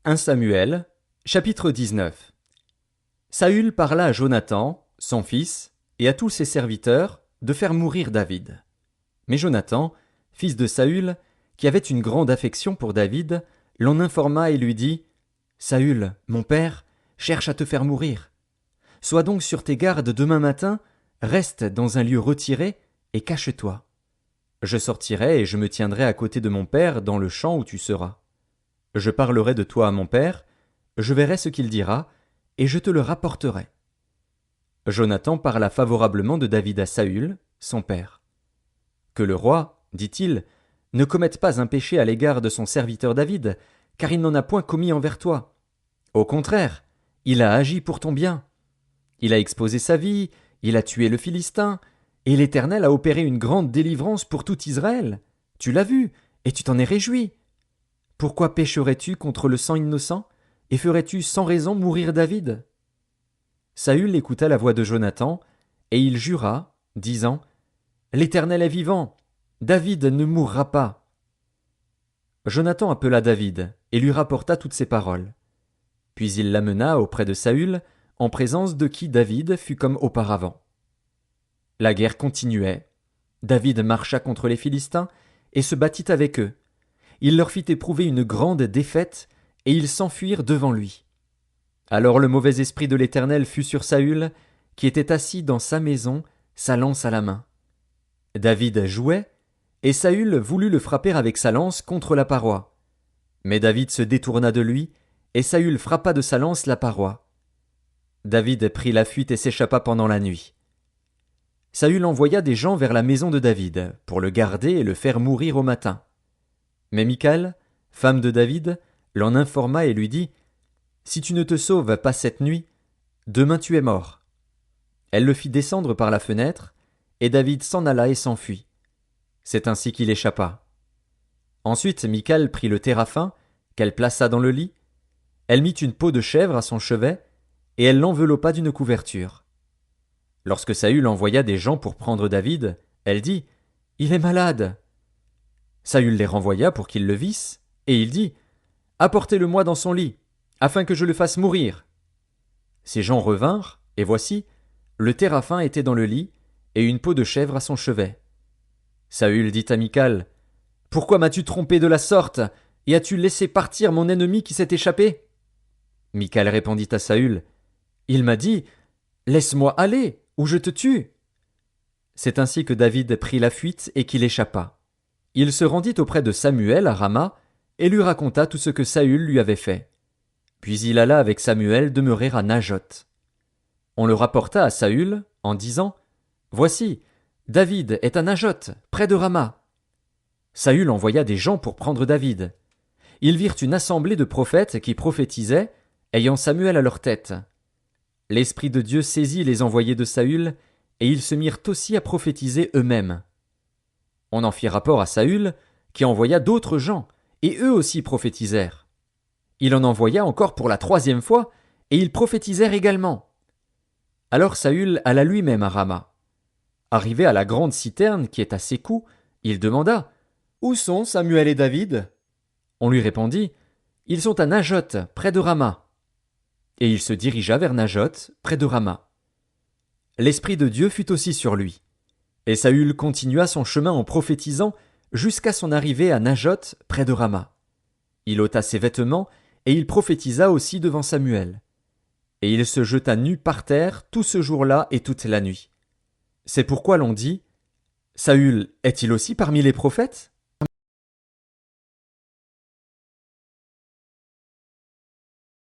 1 Samuel, chapitre 19. Saül parla à Jonathan, son fils, et à tous ses serviteurs, de faire mourir David. Mais Jonathan, fils de Saül, qui avait une grande affection pour David, l'en informa et lui dit « Saül, mon père, cherche à te faire mourir. Sois donc sur tes gardes demain matin, reste dans un lieu retiré et cache-toi. Je sortirai et je me tiendrai à côté de mon père dans le champ où tu seras. Je parlerai de toi à mon père, je verrai ce qu'il dira, et je te le rapporterai. » Jonathan parla favorablement de David à Saül, son père. « Que le roi, dit-il, ne commette pas un péché à l'égard de son serviteur David, car il n'en a point commis envers toi. Au contraire, il a agi pour ton bien. Il a exposé sa vie, il a tué le Philistin, et l'Éternel a opéré une grande délivrance pour tout Israël. Tu l'as vu, et tu t'en es réjoui. Pourquoi pécherais-tu contre le sang innocent, et ferais-tu sans raison mourir David ?» Saül écouta la voix de Jonathan, et il jura, disant « L'Éternel est vivant, David ne mourra pas. » Jonathan appela David, et lui rapporta toutes ces paroles. Puis il l'amena auprès de Saül, en présence de qui David fut comme auparavant. La guerre continuait. David marcha contre les Philistins, et se battit avec eux. Il leur fit éprouver une grande défaite, et ils s'enfuirent devant lui. Alors le mauvais esprit de l'Éternel fut sur Saül, qui était assis dans sa maison, sa lance à la main. David jouait, et Saül voulut le frapper avec sa lance contre la paroi. Mais David se détourna de lui, et Saül frappa de sa lance la paroi. David prit la fuite et s'échappa pendant la nuit. Saül envoya des gens vers la maison de David, pour le garder et le faire mourir au matin. Mais Michal, femme de David, l'en informa et lui dit « Si tu ne te sauves pas cette nuit, demain tu es mort. » Elle le fit descendre par la fenêtre, et David s'en alla et s'enfuit. C'est ainsi qu'il échappa. Ensuite Michal prit le téraphin, qu'elle plaça dans le lit. Elle mit une peau de chèvre à son chevet, et elle l'enveloppa d'une couverture. Lorsque Saül envoya des gens pour prendre David, elle dit « Il est malade. » Saül les renvoya pour qu'ils le vissent, et il dit « Apportez-le-moi dans son lit, afin que je le fasse mourir. » Ces gens revinrent, et voici, le téraphin était dans le lit, et une peau de chèvre à son chevet. Saül dit à Michal « Pourquoi m'as-tu trompé de la sorte, et as-tu laissé partir mon ennemi qui s'est échappé ?» Michal répondit à Saül « Il m'a dit « Laisse-moi aller, ou je te tue. » C'est ainsi que David prit la fuite et qu'il échappa. Il se rendit auprès de Samuel à Rama, et lui raconta tout ce que Saül lui avait fait. Puis il alla avec Samuel demeurer à Najoth. On le rapporta à Saül, en disant « Voici, David est à Najoth, près de Rama. » Saül envoya des gens pour prendre David. Ils virent une assemblée de prophètes qui prophétisaient, ayant Samuel à leur tête. L'Esprit de Dieu saisit les envoyés de Saül, et ils se mirent aussi à prophétiser eux-mêmes. On en fit rapport à Saül, qui envoya d'autres gens, et eux aussi prophétisèrent. Il en envoya encore pour la 3e fois, et ils prophétisèrent également. Alors Saül alla lui-même à Rama. Arrivé à la grande citerne qui est à Sécou, il demanda « Où sont Samuel et David ?» On lui répondit « Ils sont à Najoth, près de Rama. » Et il se dirigea vers Najoth, près de Rama. L'Esprit de Dieu fut aussi sur lui. Et Saül continua son chemin en prophétisant jusqu'à son arrivée à Najoth, près de Rama. Il ôta ses vêtements, et il prophétisa aussi devant Samuel. Et il se jeta nu par terre tout ce jour-là et toute la nuit. C'est pourquoi l'on dit « Saül est-il aussi parmi les prophètes ?»